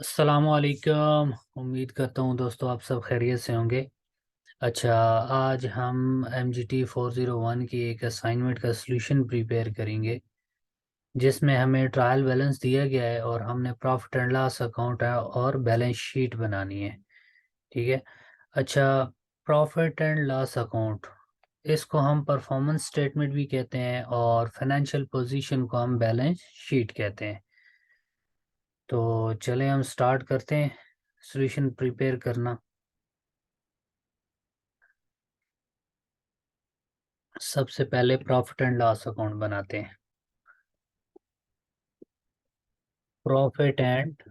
अस्सलामुअलैकुम। उम्मीद करता हूँ दोस्तों आप सब खैरियत से होंगे। अच्छा, आज हम MGT 401 की एक असाइनमेंट का सलूशन प्रिपेयर करेंगे जिसमें हमें ट्रायल बैलेंस दिया गया है और हमने प्रॉफिट एंड लॉस अकाउंट और बैलेंस शीट बनानी है। ठीक है। अच्छा, प्रॉफिट एंड लॉस अकाउंट, इसको हम परफॉर्मेंस स्टेटमेंट भी कहते हैं और फाइनेंशियल पोजीशन को हम बैलेंस शीट कहते हैं। तो चलें हम स्टार्ट करते हैं सॉल्यूशन प्रिपेयर करना। सबसे पहले प्रॉफिट एंड लॉस अकाउंट बनाते हैं। Profit and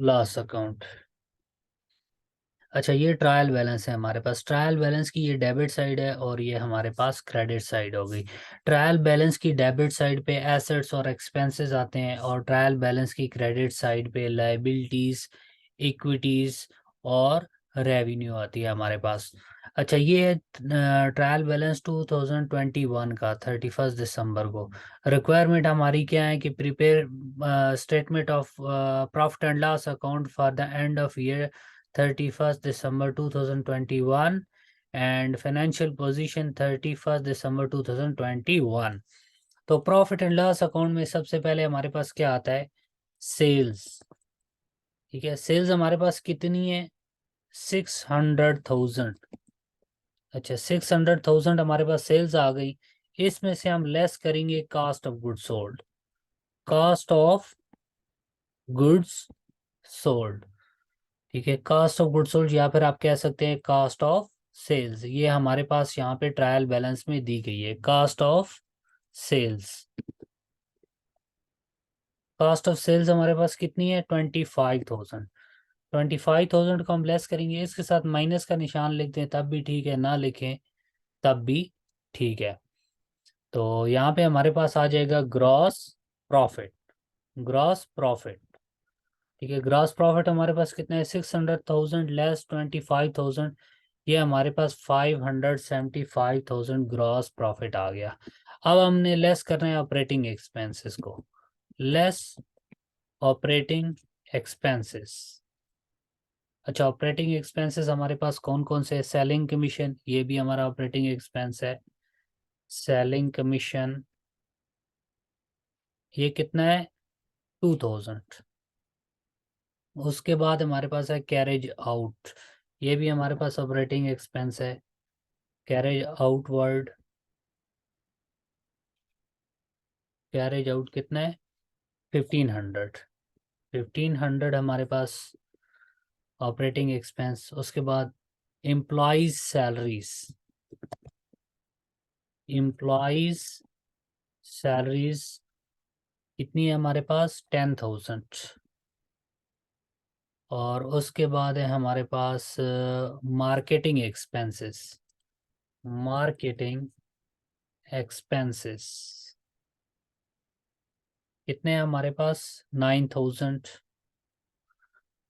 loss account. अच्छा, ये ट्रायल बैलेंस है हमारे पास। ट्रायल बैलेंस की ये डेबिट साइड है और ये हमारे पास क्रेडिट साइड हो गई। ट्रायल बैलेंस की डेबिट साइड पे एसेट्स और एक्सपेंसेस आते हैं और ट्रायल बैलेंस की क्रेडिट साइड पे लायबिलिटीज, इक्विटीज और रेवेन्यू आती है हमारे पास। अच्छा, ये है ट्रायल बैलेंस 2021 का 31 दिसंबर को। रिक्वायरमेंट हमारी क्या है कि prepare statement of profit and loss account for the end of year 31 December 2021 and financial position 31 December 2021। तो प्रॉफिट एंड लॉस अकाउंट में सबसे पहले हमारे पास क्या आता है? सेल्स। ठीक है, सेल्स हमारे पास कितनी है? 600,000। अच्छा, 600,000 हमारे पास सेल्स आ गई। इसमें से हम लेस करेंगे cost of goods sold. Cost of goods sold. ठीक है, कास्ट ऑफ गुड्स सोल्ड या फिर आप कह सकते हैं कास्ट ऑफ सेल्स। ये हमारे पास यहाँ पे ट्रायल बैलेंस में दी गई है, cost of sales. Cost of sales हमारे पास कितनी है? 25,000। 25,000 को हम लेस करेंगे, इसके साथ माइनस का निशान लिख दें तब भी ठीक है, ना लिखें तब भी ठीक है। तो यहाँ पे हमारे पास आ जाएगा ग्रॉस प्रॉफिट। Gross profit. ठीक है, ग्रॉस प्रॉफिट हमारे पास कितना है? 600,000 लेस 25,000। ये हमारे पास 575,000 ग्रॉस प्रॉफिट आ गया। अब हमने लेस करना है ऑपरेटिंग एक्सपेंसेस को। Less operating expenses. अच्छा, ऑपरेटिंग एक्सपेंसेस हमारे पास कौन कौन से? सेलिंग कमीशन, ये भी हमारा ऑपरेटिंग एक्सपेंस है। सेलिंग कमीशन ये कितना है? 2,000। उसके बाद हमारे पास है कैरेज आउट। ये भी हमारे पास ऑपरेटिंग एक्सपेंस है। Carriage outward. कैरेज आउट कितना है? 1,500। 1,500 हमारे पास ऑपरेटिंग एक्सपेंस। उसके बाद एम्प्लॉयज सैलरीज। एम्प्लॉयज सैलरीज कितनी है हमारे पास? 10,000। और उसके बाद है हमारे पास मार्केटिंग एक्सपेंसेस। मार्केटिंग एक्सपेंसेस कितने हैं हमारे पास? 9,000।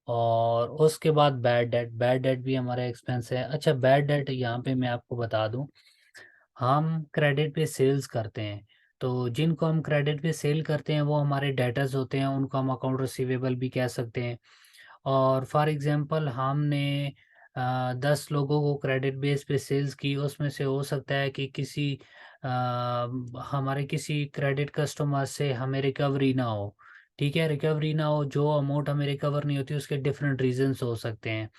और उसके बाद बैड डेट। बैड डेट भी हमारा एक्सपेंस है। अच्छा, बैड डेट यहाँ पे मैं आपको बता दूं, हम क्रेडिट पे सेल्स करते हैं। तो जिनको हम क्रेडिट पे सेल करते हैं वो हमारे डेटर्स होते हैं, उनको हम अकाउंट रिसीवेबल भी कह सकते हैं। और फॉर एग्जांपल हमने 10 लोगों को क्रेडिट बेस पे सेल्स की, उसमें से हो सकता है कि किसी हमारे किसी क्रेडिट कस्टमर से हमें रिकवरी ना हो। ठीक है, रिकवरी ना हो, जो अमाउंट हमें रिकवर नहीं होती उसके डिफरेंट रीजंस हो सकते हैं।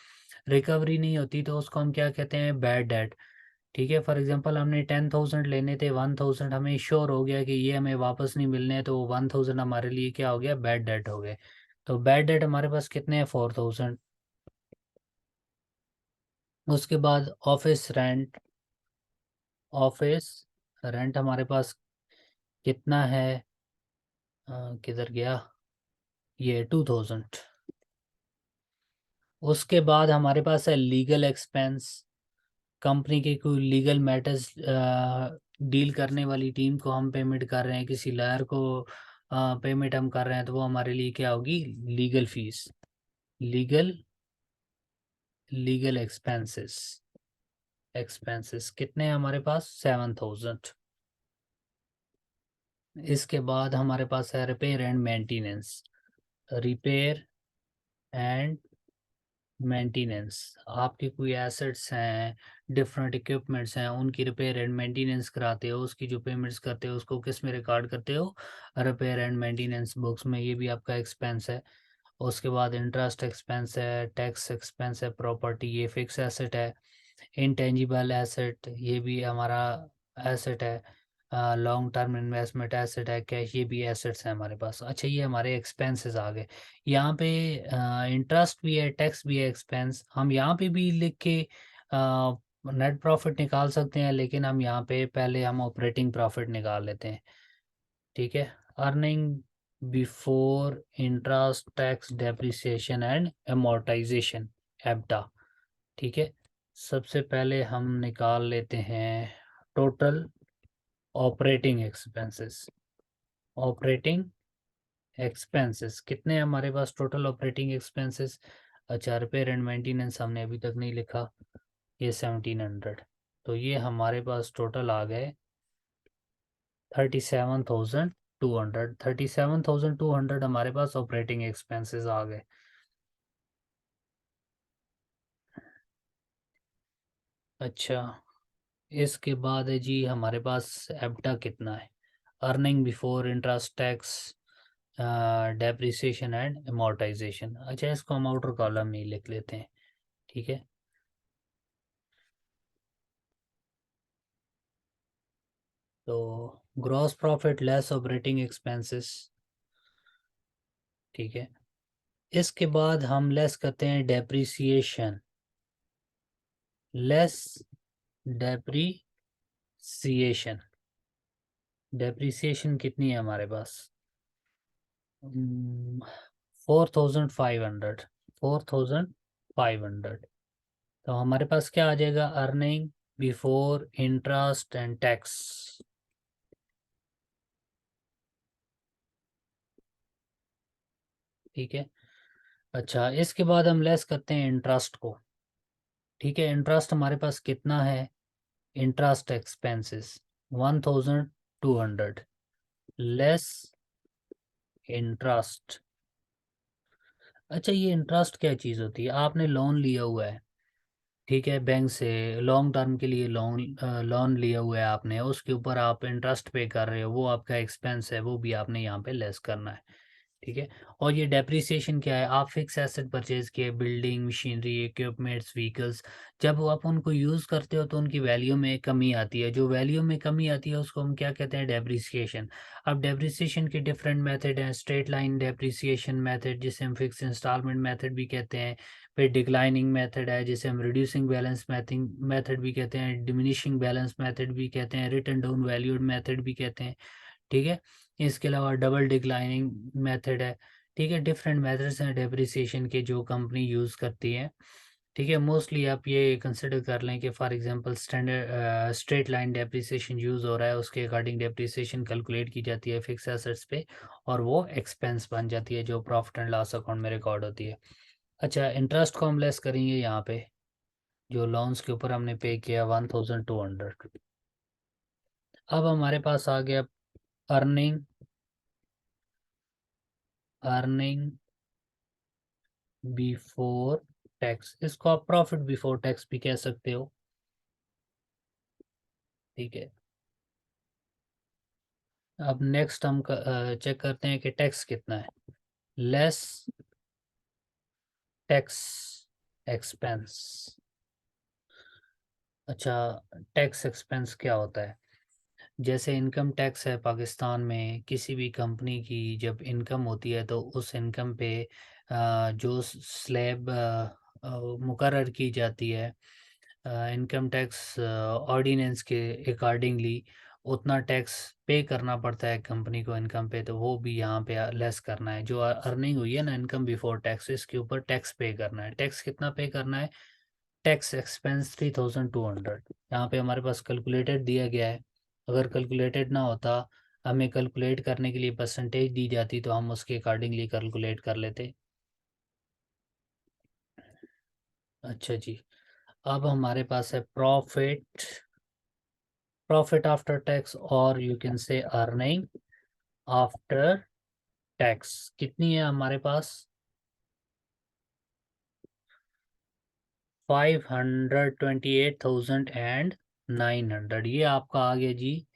रिकवरी नहीं होती तो उसको हम क्या कहते हैं? Bad debt. ठीक है, फॉर एग्जांपल हमने 10,000 लेने थे, 1,000 हमें श्योर हो गया कि ये हमें वापस नहीं मिलने हैं, तो 1,000 हमारे लिए क्या हो गया? बैड डेट हो गए। तो बैड डेट हमारे पास कितने हैं? 4,000। उसके बाद ऑफिस रेंट। ऑफिस रेंट हमारे पास कितना है? किधर गया? ये 2,000। उसके बाद हमारे पास है लीगल एक्सपेंस। कंपनी के कोई लीगल मैटर्स डील करने वाली टीम को हम पेमेंट कर रहे हैं, किसी लॉयर को पेमेंट हम कर रहे हैं, तो वो हमारे लिए क्या होगी? Legal fees. Legal legal expenses. Expenses कितने हैं हमारे पास? 7,000। इसके बाद हमारे पास है repair and maintenance. Repair and maintenance. आपके कोई एसेट्स हैं, डिफरेंट इक्विपमेंट्स हैं, उनकी रिपेयर एंड मेंटेनेंस कराते हो, उसकी जो पेमेंट्स करते हो उसको किस में रिकॉर्ड करते हो, रिपेयर एंड मेंटेनेंस बुक्स में, ये भी आपका एक्सपेंस है। उसके बाद इंटरेस्ट एक्सपेंस है, टैक्स एक्सपेंस है, प्रॉपर्टी ये फिक्स एसेट है, इंटेंजिबल एसेट ये भी हमारा एसेट है, लॉन्ग टर्म इन्वेस्टमेंट एसेट है, कैश ये भी एसेट्स हैं हमारे पास। अच्छा ये हमारे एक्सपेंसेस आ गए। यहाँ पे इंटरेस्ट भी है, टैक्स भी है, एक्सपेंस हम यहाँ पे भी लिख के नेट प्रॉफिट निकाल सकते हैं, लेकिन हम यहाँ पे पहले हम ऑपरेटिंग प्रॉफिट निकाल लेते हैं। ठीक है, earning before interest tax depreciation and amortization, एब्टा। ठीक है, सबसे पहले हम निकाल लेते हैं total operating expenses. Operating expenses कितने हैं हमारे पास टोटल ऑपरेटिंग एक्सपेंसेस? अच्छा, रिपेयर एंड मेंटेनेंस हमने अभी तक नहीं लिखा, ये 1700। तो ये हमारे पास टोटल आ गए 37,200। 37,200 हमारे पास ऑपरेटिंग एक्सपेंसेस आ गए। अच्छा, इसके बाद है जी हमारे पास एब्टा कितना है, earning before interest tax depreciation and amortization। अच्छा, इसको हम आउटर कॉलम में ही लिख लेते हैं। ठीक है, तो gross profit less operating expenses. ठीक है, इसके बाद हम लेस करते हैं डेप्रिसिएशन, लेस डेप्रिसिएशन। डेप्रिसिएशन कितनी है हमारे पास? 4,500। 4,500। तो हमारे पास क्या आ जाएगा, earning before interest and tax. ठीक है, अच्छा इसके बाद हम लेस करते हैं इंटरेस्ट को। ठीक है, इंटरेस्ट हमारे पास कितना है, इंटरेस्ट एक्सपेंसेस 1,200 लेस इंटरेस्ट। अच्छा, ये इंटरेस्ट क्या चीज़ होती है? आपने लोन लिया हुआ है, ठीक है, बैंक से लॉन्ग टर्म के लिए लोन लोन लिया हुआ है आपने, उसके ऊपर आप इंटरेस्ट पे कर रहे हो, वो आपका एक्सपेंस है, वो भी आपने यहाँ पे लेस करना है। ठीक है, और ये डेप्रिसिएशन क्या है, आप फिक्स एसेट परचेज किए, बिल्डिंग मशीनरी इक्विपमेंट्स व्हीकल्स, जब आप उनको यूज़ करते हो तो उनकी वैल्यू में कमी आती है, जो वैल्यू में कमी आती है उसको हम क्या कहते हैं, डेप्रिसिएशन। अब डेप्रिसिएशन के डिफरेंट मेथड हैं, स्ट्रेट लाइन डेप्रिसिएशन मेथड जिसे हम फिक्स इंस्टॉलमेंट मेथड भी कहते हैं, फिर डिक्लाइनिंग मेथड है जिसे हम रिड्यूसिंग बैलेंस मेथड भी कहते हैं, डिमिनिशिंग बैलेंस मेथड भी कहते हैं, रिटर्न डाउन वैल्यूड मेथड भी कहते हैं। ठीक है, इसके अलावा डबल डिक्लाइनिंग मेथड है। ठीक है, डिफरेंट मेथड्स हैं डेप्रिसिएशन के जो कंपनी यूज़ करती है। ठीक है, मोस्टली आप ये कंसिडर कर लें कि for example straight line depreciation use हो रहा है, उसके अकॉर्डिंग डेप्रिसिएशन कैलकुलेट की जाती है फिक्स एसेट्स पे, और वो एक्सपेंस बन जाती है जो प्रॉफिट एंड लॉस अकाउंट में रिकॉर्ड होती है। अच्छा, इंटरेस्ट को हम लेस करेंगे यहाँ पे, जो लोन्स के ऊपर हमने पे किया 1,200। अब हमारे पास आ गया अर्निंग, अर्निंग बिफोर टैक्स, इसको आप प्रॉफिट बिफोर टैक्स भी कह सकते हो। ठीक है, अब नेक्स्ट हम चेक करते हैं कि टैक्स कितना है, लेस टैक्स एक्सपेंस। अच्छा, टैक्स एक्सपेंस क्या होता है? जैसे इनकम टैक्स है पाकिस्तान में, किसी भी कंपनी की जब इनकम होती है तो उस इनकम पे जो स्लैब मुकर्रर की जाती है इनकम टैक्स ऑर्डिनेंस के अकॉर्डिंगली, उतना टैक्स पे करना पड़ता है कंपनी को इनकम पे, तो वो भी यहाँ पे लेस करना है। जो अर्निंग हुई है ना इनकम बिफोर टैक्स, इसके ऊपर टैक्स पे करना है। टैक्स कितना पे करना है? Tax expense 3,200। यहाँ पे हमारे पास कैलकुलेटेड दिया गया है, अगर कैलकुलेटेड ना होता, हमें कैलकुलेट करने के लिए परसेंटेज दी जाती तो हम उसके अकॉर्डिंगली कैलकुलेट कर लेते। अच्छा जी, अब हमारे पास है प्रॉफिट, प्रॉफिट आफ्टर टैक्स, और you can say earning after tax. कितनी है हमारे पास? 528,900 ये आपका आ गया जी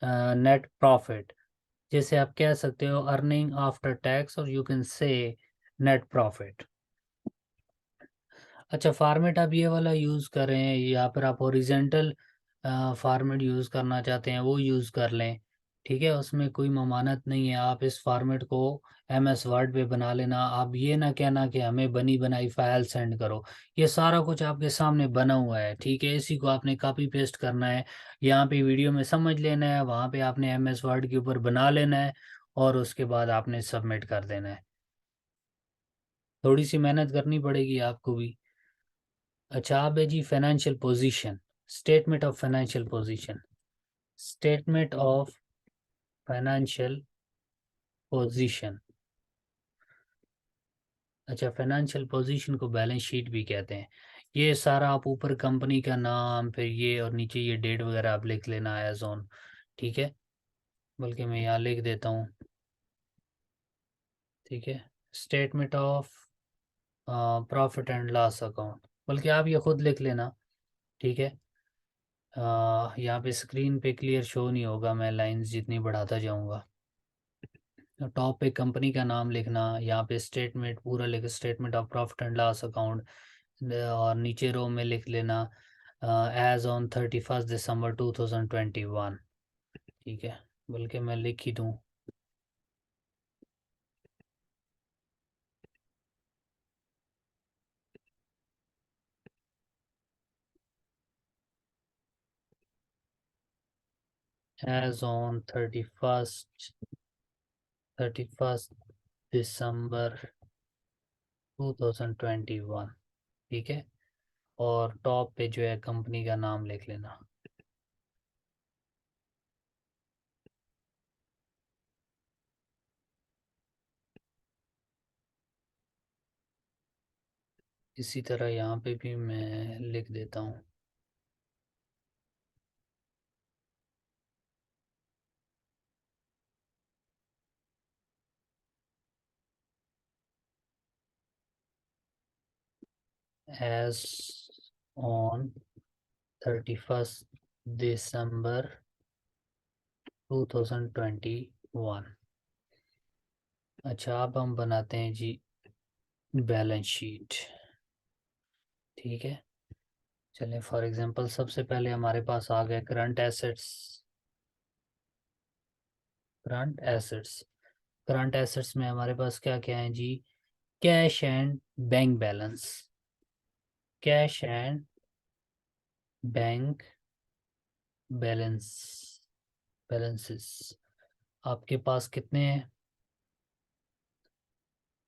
नेट प्रॉफिट। जैसे आप कह सकते हो अर्निंग आफ्टर टैक्स और you can say net profit. अच्छा फॉर्मेट आप ये वाला यूज़ करें या फिर आप ओरिजेंटल फॉर्मेट यूज़ करना चाहते हैं वो यूज़ कर लें। ठीक है, उसमें कोई ममानत नहीं है। आप इस फॉर्मेट को MS वर्ड पे बना लेना। आप ये ना कहना कि हमें बनी बनाई फाइल सेंड करो। ये सारा कुछ आपके सामने बना हुआ है। ठीक है, इसी को आपने कॉपी पेस्ट करना है, यहाँ पे वीडियो में समझ लेना है, वहाँ पे आपने MS वर्ड के ऊपर बना लेना है और उसके बाद आपने सबमिट कर देना है। थोड़ी सी मेहनत करनी पड़ेगी आपको भी। अच्छा आप है जी financial position, statement of financial position, statement of financial position. अच्छा फाइनेंशियल पोजीशन को बैलेंस शीट भी कहते हैं। ये सारा आप ऊपर कंपनी का नाम फिर ये और नीचे ये डेट वगैरह आप लिख लेना एज ऑन। ठीक है, बल्कि मैं यहाँ लिख देता हूँ। ठीक है, statement of profit and loss account, बल्कि आप ये खुद लिख लेना। ठीक है, यहाँ पे स्क्रीन पे क्लियर शो नहीं होगा, मैं लाइंस जितनी बढ़ाता जाऊँगा। टॉप पे कंपनी का नाम लिखना, यहाँ पे स्टेटमेंट पूरा लिख, statement of profit and loss account, और नीचे रो में लिख लेना एज ऑन 31 दिसंबर 2021। ठीक है, बल्कि मैं लिख ही दूँ। एज ऑन 31 दिसंबर 2021। ठीक है, और टॉप पे जो है कंपनी का नाम लिख लेना। इसी तरह यहाँ पे भी मैं लिख देता हूँ एज ऑन 31 दिसंबर 2021। अच्छा अब हम बनाते हैं जी बैलेंस शीट। ठीक है, चलें फॉर एग्जांपल सबसे पहले हमारे पास आ गए current assets. Current assets, current assets में हमारे पास क्या क्या है जी? Cash and bank balance, cash and bank balance, balances आपके पास कितने हैं?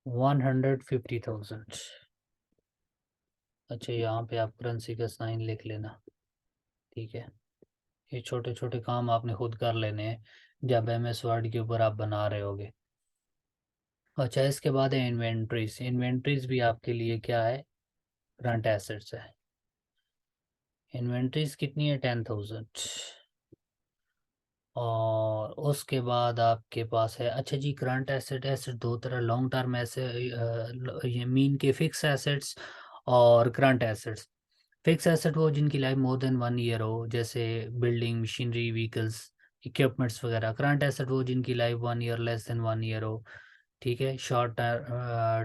150,000। अच्छा यहाँ पे आप करेंसी का साइन लिख लेना। ठीक है, ये छोटे छोटे काम आपने खुद कर लेने हैं जब MS वर्ड के ऊपर आप बना रहे होगे। अच्छा इसके बाद है इन्वेंट्रीज। इन्वेंट्रीज भी आपके लिए क्या है? करंट एसेट्स है। इन्वेंट्रीज कितनी है? 10,000। और उसके बाद आपके पास है, अच्छा जी करंट एसेट, एसेट दो तरह, लॉन्ग टर्म ऐसे ये मीन के फिक्स एसेट्स और करंट एसेट्स। फिक्स एसेट वो जिनकी लाइफ मोर देन 1 ईयर हो, जैसे बिल्डिंग, मशीनरी, व्हीकल्स, इक्विपमेंट्स वगैरह। करंट एसेट वो जिनकी life 1 year less than 1 year हो। ठीक है, शॉर्ट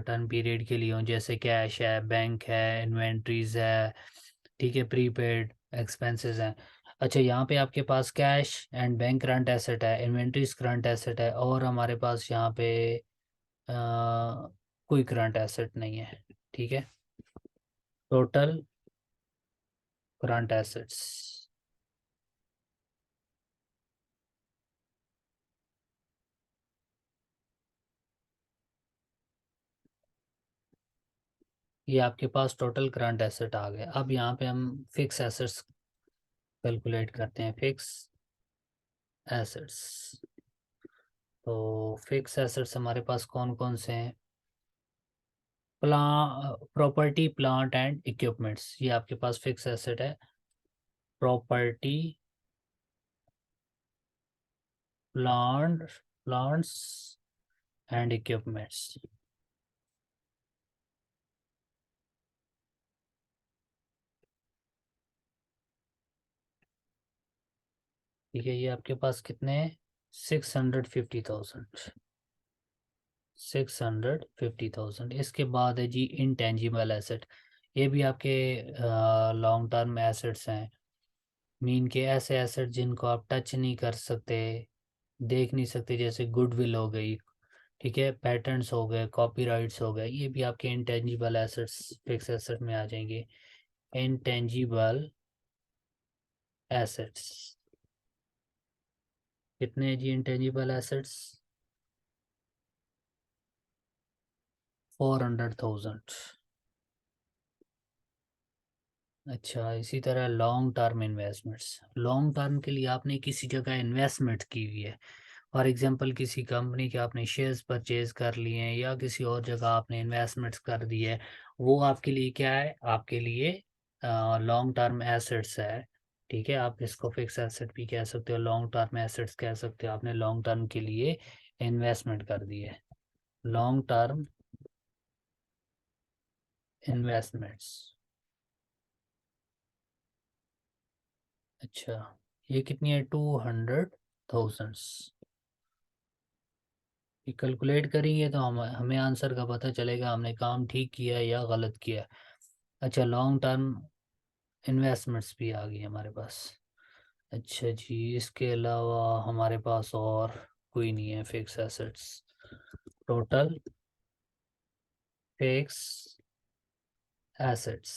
टर्म पीरियड के लिए हो, जैसे कैश है, बैंक है, इन्वेंट्रीज है। ठीक है, प्रीपेड एक्सपेंसेस हैं। अच्छा यहाँ पे आपके पास cash and bank current asset है, इन्वेंट्रीज करंट एसेट है, और हमारे पास यहाँ पे अ, कोई करंट एसेट नहीं है। ठीक है, टोटल करंट एसेट्स, ये आपके पास टोटल करंट एसेट आ गए। अब यहाँ पे हम फिक्स एसेट्स कैलकुलेट करते हैं। फिक्स एसेट्स, तो फिक्स एसेट्स हमारे पास कौन कौन से हैं? प्रॉपर्टी, प्लांट एंड इक्विपमेंट्स, ये आपके पास फिक्स एसेट है। Property, plant, plants and equipments. ठीक है, ये आपके पास कितने हैं? 650,000। 650,000। इसके बाद है जी इंटेंजिबल एसेट। ये भी आपके लॉन्ग टर्म एसेट्स हैं। मीन के ऐसे एसेट जिनको आप टच नहीं कर सकते, देख नहीं सकते, जैसे गुडविल हो गई, ठीक है, पैटर्न्स हो गए, कॉपीराइट्स हो गए, ये भी आपके इंटेंजिबल एसेट्स, फिक्स एसेट में आ जाएंगे। इंटेंजिबल एसेट्स कितने हैं जी इंटेंजिबल एसेट्स? 400,000। अच्छा, इसी तरह long term investments. Long term के लिए आपने किसी जगह इन्वेस्टमेंट की हुई है, फॉर एग्जांपल किसी कंपनी के आपने शेयर्स परचेज कर लिए हैं या किसी और जगह आपने इन्वेस्टमेंट्स कर दी है, वो आपके लिए क्या है? आपके लिए लॉन्ग टर्म एसेट्स है। ठीक है, आप इसको फिक्स एसेट भी कह सकते हो, लॉन्ग टर्म एसेट्स कह सकते हो। आपने लॉन्ग टर्म के लिए इन्वेस्टमेंट कर दी है। Long term investments. अच्छा, ये कितनी है? 200,000। ये कैलकुलेट करेंगे तो हमें आंसर का पता चलेगा हमने काम ठीक किया है या गलत किया है। अच्छा, लॉन्ग टर्म इन्वेस्टमेंट्स भी आ गई हमारे पास। अच्छा जी, इसके अलावा हमारे पास और कोई नहीं है fix assets. Total fix assets.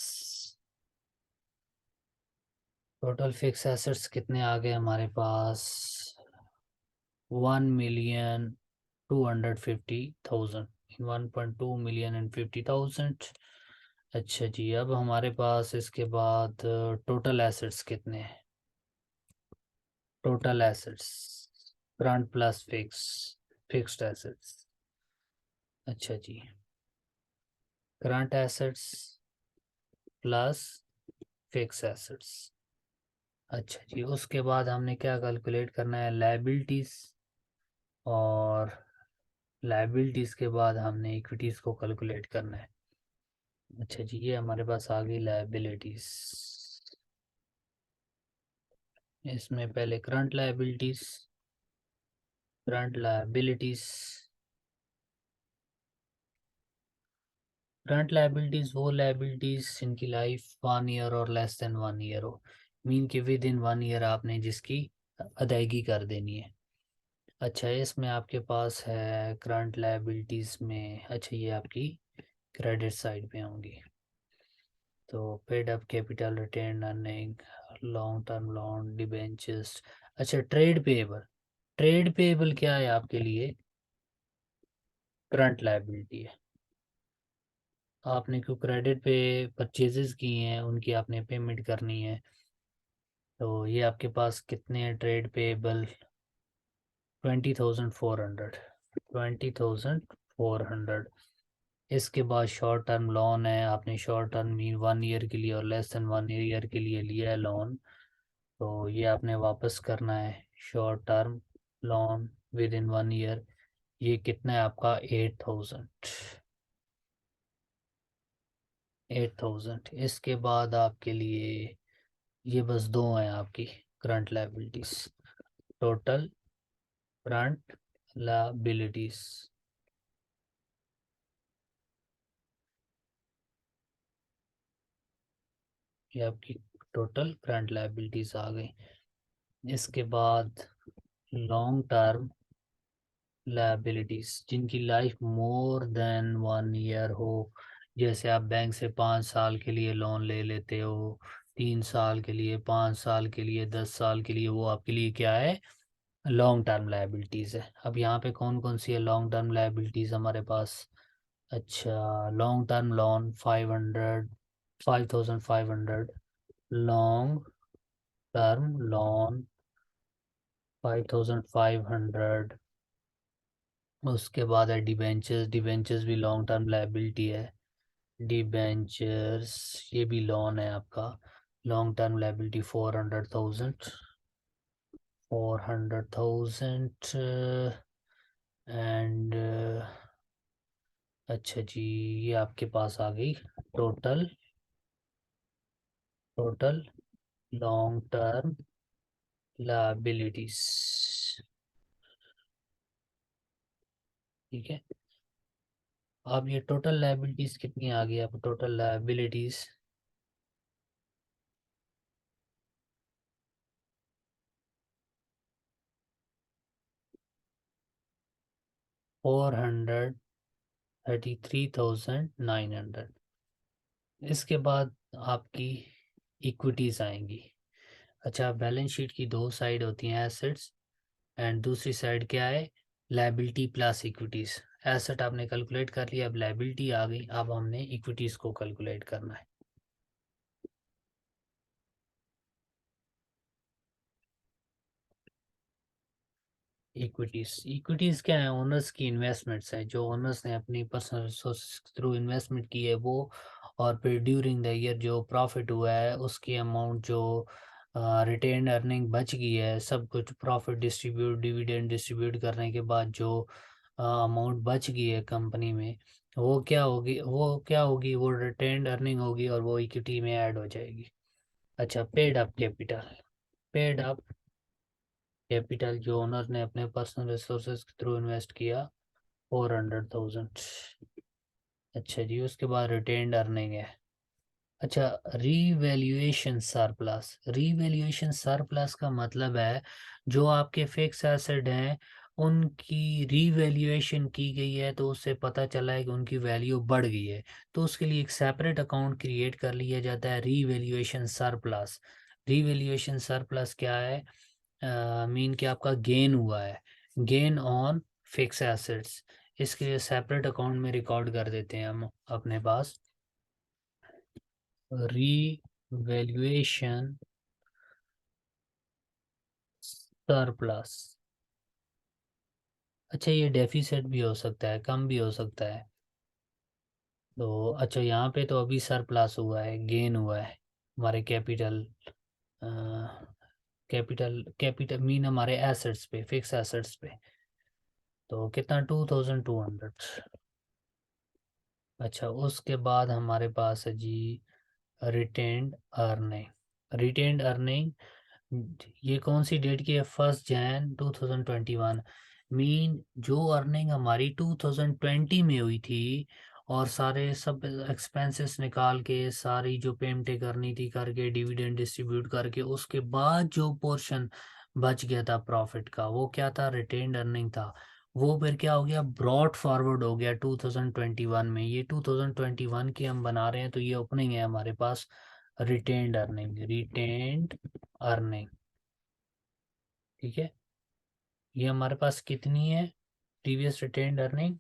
Total fix assets कितने आ गए हमारे पास? 1,250,000। 1.2 million and 50,000। अच्छा जी, अब हमारे पास इसके बाद टोटल एसेट्स कितने हैं? Total assets current plus fixed assets. अच्छा जी, current assets plus fix assets. अच्छा जी, उसके बाद हमने क्या कैलकुलेट करना है? लायबिलिटीज। और लायबिलिटीज के बाद हमने इक्विटीज को कैलकुलेट करना है। अच्छा जी, ये हमारे पास आ गई लायबिलिटीज। इसमें पहले करंट लायबिलिटीज। करंट लायबिलिटीज वो लायबिलिटीज जिनकी लाइफ 1 ईयर और लेस देन 1 ईयर हो। मीन के विद इन 1 ईयर आपने जिसकी अदायगी कर देनी है। अच्छा, इसमें आपके पास है करंट लायबिलिटीज में। अच्छा, ये आपकी क्रेडिट साइड पे होंगी। तो paid up capital, retain earning, long term loan, debentures. अच्छा, ट्रेड पेएबल। ट्रेड पेएबल क्या है आपके लिए? करंट लायबिलिटी है। आपने क्यों क्रेडिट पे परचेजेस किए हैं, उनकी आपने पेमेंट करनी है। तो ये आपके पास कितने हैं ट्रेड पेएबल? 20,400। 20,400। इसके बाद शॉर्ट टर्म लोन है। आपने शॉर्ट टर्म मीन 1 ईयर के लिए और लेस देन 1 ईयर के लिए लिया है लोन, तो ये आपने वापस करना है। Short term loan with in 1 year, ये कितना है आपका? 8,000। 8,000। इसके बाद आपके लिए ये बस दो हैं आपकी current liabilities. Total current liabilities. ये आपकी टोटल करंट लायबिलिटीज आ गई। इसके बाद लॉन्ग टर्म लायबिलिटीज जिनकी लाइफ मोर देन 1 ईयर हो। जैसे आप बैंक से 5 साल के लिए लोन ले लेते हो, 3 साल के लिए, 5 साल के लिए, 10 साल के लिए, वो आपके लिए क्या है? लॉन्ग टर्म लायबिलिटीज है। अब यहाँ पे कौन कौन सी है लॉन्ग टर्म लायबिलिटीज हमारे पास? अच्छा, long term loan 5,500। Long term loan 5,500। उसके बाद है डिबेंचर्स। डिबेंचर्स भी लॉन्ग टर्म लायबिलिटी है। डिबेंचर्स ये भी लोन है आपका। Long term liability 400,000। 400,000। एंड अच्छा जी, ये आपके पास आ गई total. Total long term liabilities. ठीक है, अब ये टोटल लायबिलिटीज कितनी आ गई? अब टोटल लायबिलिटीज 433,900। इसके बाद आपकी इक्विटीज आएंगी। अच्छा, बैलेंस शीट की दो साइड होती हैं, एसेट्स एंड दूसरी साइड क्या है? Liability plus equities. एसेट आपने कैलकुलेट कर लिया, अब लायबिलिटी आ गई, अब हमने इक्विटीज को कैलकुलेट करना है। इक्विटीज, इक्विटीज क्या है? ओनर्स की इन्वेस्टमेंट्स है, जो ओनर्स ने अपनी पर्सनल रिसोर्स थ्रू इन्वेस्टमेंट की है वो, और फिर ड्यूरिंग द ईयर जो प्रॉफिट हुआ है उसकी अमाउंट, जो रिटेन अर्निंग बच गई है, सब कुछ प्रॉफिट डिस्ट्रीब्यूट, डिविडेंड डिस्ट्रीब्यूट करने के बाद जो अमाउंट बच गई है कंपनी में, वो क्या होगी? वो रिटेन अर्निंग होगी और वो इक्विटी में ऐड हो जाएगी। अच्छा, paid up capital. Paid up capital जो ओनर ने अपने पर्सनल रिसोर्सेज के थ्रू इन्वेस्ट किया, 400,000। अच्छा जी, उसके बाद रिटेन्ड अर्निंग है। अच्छा, रीवैल्यूएशन सरप्लस। रीवैल्यूएशन सरप्लस का मतलब है जो आपके फिक्स एसेट हैं उनकी रीवैल्यूएशन की गई है, तो उससे पता चला है कि उनकी वैल्यू बढ़ गई है, तो उसके लिए एक सेपरेट अकाउंट क्रिएट कर लिया जाता है, रीवैल्यूएशन सरप्लस। रीवैल्यूएशन सरप्लस क्या है? मीन कि आपका गेन हुआ है, गेन ऑन फिक्स एसेट्स। इसके लिए सेपरेट अकाउंट में रिकॉर्ड कर देते हैं हम अपने पास, रीवैल्यूएशन सरप्लस। अच्छा, ये डेफिसिट भी हो सकता है, कम भी हो सकता है। तो अच्छा, यहाँ पे तो अभी सरप्लस हुआ है, गेन हुआ है हमारे कैपिटल, कैपिटल मीन हमारे एसेट्स पे, फिक्स एसेट्स पे। तो कितना? 2,200। अच्छा, उसके बाद हमारे पास है जी रिटेन्ड अर्निंग। रिटेन्ड अर्निंग ये कौन सी डेट की है? 1 जैन 2021। मीन जो अर्निंग हमारी 2020 में हुई थी, और सारे सब एक्सपेंसेस निकाल के, सारी जो पेमेंटें करनी थी करके, डिविडेंड डिस्ट्रीब्यूट करके, उसके बाद जो पोर्शन बच गया था प्रॉफिट का, वो क्या था? रिटेन्ड अर्निंग था। वो फिर क्या हो गया? ब्रॉड फॉरवर्ड हो गया 2021 में। ये 2021 की हम बना रहे हैं, तो ये ओपनिंग है हमारे पास, रिटेन्ड अर्निंग, रिटेन्ड अर्निंग। ठीक है, ये हमारे पास कितनी है? Previous retained earning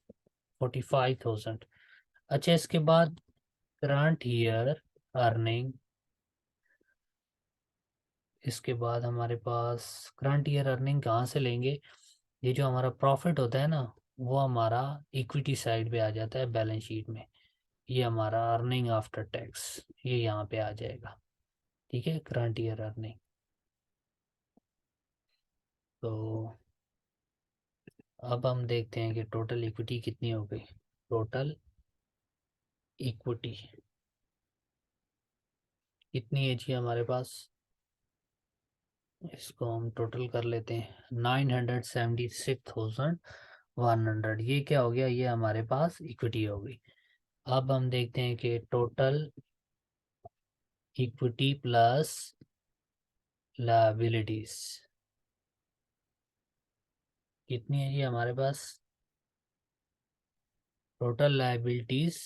45,000। अच्छा, इसके बाद करंट ईयर अर्निंग। इसके बाद हमारे पास करंट ईयर अर्निंग कहाँ से लेंगे? ये जो हमारा प्रॉफिट होता है ना, वो हमारा इक्विटी साइड पे आ जाता है बैलेंस शीट में। ये हमारा अर्निंग आफ्टर टैक्स, ये यहाँ पे आ जाएगा। ठीक है, करंट ईयर अर्निंग। तो अब हम देखते हैं कि टोटल इक्विटी कितनी हो गई। टोटल इक्विटी कितनी है जी हमारे पास? इसको हम टोटल कर लेते हैं, 976,100। ये क्या हो गया? ये हमारे पास इक्विटी हो गई। अब हम देखते हैं कि टोटल इक्विटी प्लस लायबिलिटीज कितनी है जी हमारे पास? टोटल लायबिलिटीज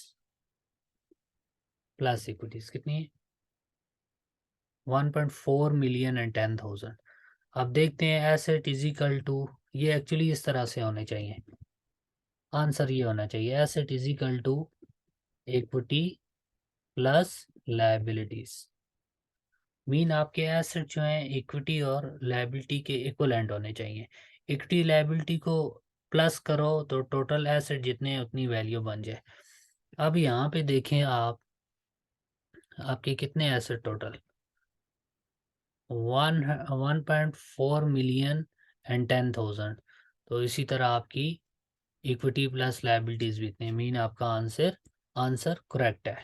प्लस इक्विटीज कितनी है? 1.4 मिलियन एंड 10,000। अब देखते हैं एसेट इज इक्वल टू, ये एक्चुअली इस तरह से होने चाहिए, आंसर ये होना चाहिए, asset is equal to equity plus liabilities. Mean आपके एसेट जो हैं इक्विटी और लायबिलिटी के इक्वलेंट होने चाहिए। इक्विटी लायबिलिटी को प्लस करो तो टोटल एसेट जितने हैं उतनी वैल्यू बन जाए। अब यहाँ पे देखें आप, आपके कितने एसेट टोटल? 1.4 million and 10,000। तो इसी तरह आपकी इक्विटी प्लस लायबिलिटीज भी इतने, मीन आपका आंसर आंसर करेक्ट है।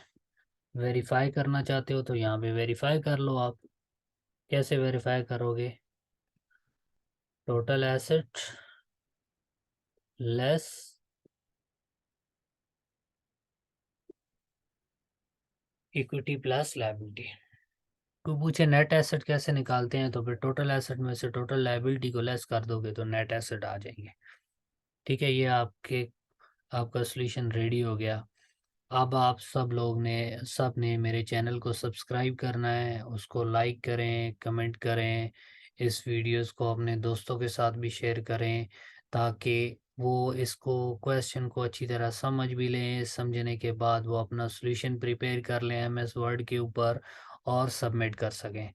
वेरीफाई करना चाहते हो तो यहाँ पे वेरीफाई कर लो आप। कैसे वेरीफाई करोगे? Total asset less equity plus liability. तो पूछे नेट एसेट कैसे निकालते हैं, तो फिर टोटल एसेट में से टोटल लायबिलिटी को लेस कर दोगे तो नेट एसेट आ जाएंगे। ठीक है, ये आपका सोल्यूशन रेडी हो गया। अब आप सब ने मेरे चैनल को सब्सक्राइब करना है, उसको लाइक करें, कमेंट करें, इस वीडियोस को अपने दोस्तों के साथ भी शेयर करें, ताकि वो इसको क्वेश्चन को अच्छी तरह समझ भी लें। समझने के बाद वो अपना सॉल्यूशन प्रिपेयर कर लें एमएस वर्ड के ऊपर और सबमिट कर सकें।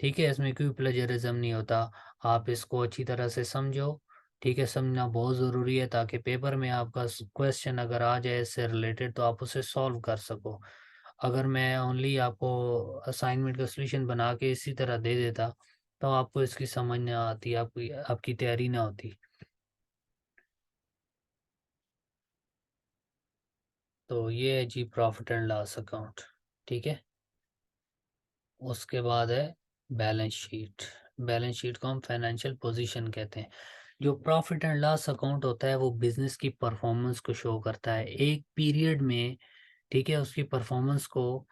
ठीक है, इसमें कोई प्लेजरिज्म नहीं होता। आप इसको अच्छी तरह से समझो। ठीक है, समझना बहुत ज़रूरी है, ताकि पेपर में आपका क्वेश्चन अगर आ जाए इससे रिलेटेड तो आप उसे सॉल्व कर सको। अगर मैं ओनली आपको असाइनमेंट का सॉल्यूशन बना के इसी तरह दे देता तो आपको इसकी समझ ना आती, आपकी आपकी तैयारी ना होती। तो ये है जी प्रॉफिट एंड लॉस अकाउंट। ठीक है, उसके बाद है बैलेंस शीट। बैलेंस शीट को हम फाइनेंशियल पोजीशन कहते हैं। जो प्रॉफिट एंड लॉस अकाउंट होता है वो बिजनेस की परफॉर्मेंस को शो करता है एक पीरियड में। ठीक है, उसकी परफॉर्मेंस को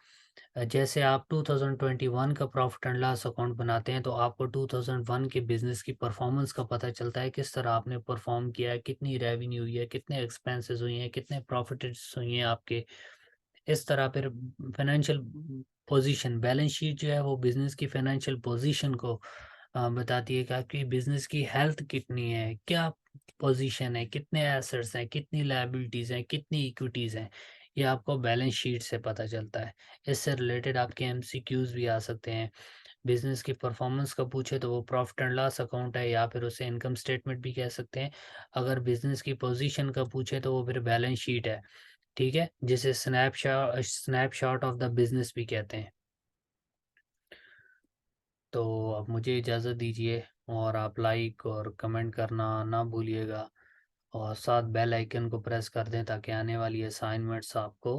जैसे आप 2021 का प्रॉफिट एंड लॉस अकाउंट बनाते हैं तो आपको 2001 के बिजनेस की परफॉर्मेंस का पता चलता है, किस तरह आपने परफॉर्म किया है, कितनी रेवेन्यू हुई है, कितने एक्सपेंसेस हुई हैं, कितने प्रॉफिट्स हुई हैं आपके। इस तरह फिर फाइनेंशियल पोजीशन, बैलेंस शीट जो है वो बिजनेस की फाइनेंशियल पोजीशन को बताती है कि आपकी बिजनेस की हेल्थ कितनी है, क्या पोजीशन है, कितने एसेट्स हैं, कितनी लायबिलिटीज़ हैं, कितनी इक्विटीज़ हैं। ये आपको बैलेंस शीट से पता चलता है। इससे रिलेटेड आपके एमसीक्यूज भी आ सकते हैं। बिजनेस की परफॉर्मेंस का पूछे तो वो प्रॉफिट एंड लॉस अकाउंट है, या फिर उसे इनकम स्टेटमेंट भी कह सकते हैं। अगर बिजनेस की पोजीशन का पूछे तो वो फिर बैलेंस शीट है। ठीक है, जिसे स्नैपशॉट ऑफ द बिजनेस भी कहते हैं। तो अब मुझे इजाज़त दीजिए, और आप लाइक और कमेंट करना ना भूलिएगा, और साथ बेल आइकन को प्रेस कर दें ताकि आने वाली असाइनमेंट्स आपको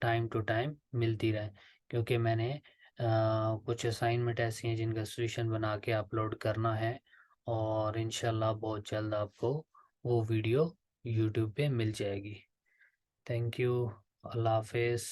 टाइम टू टाइम मिलती रहे। क्योंकि मैंने कुछ असाइनमेंट ऐसी हैं जिनका सॉल्यूशन बना के अपलोड करना है, और इंशाल्लाह बहुत जल्द आपको वो वीडियो यूट्यूब पे मिल जाएगी। Thank you. अल्लाह हाफिज़।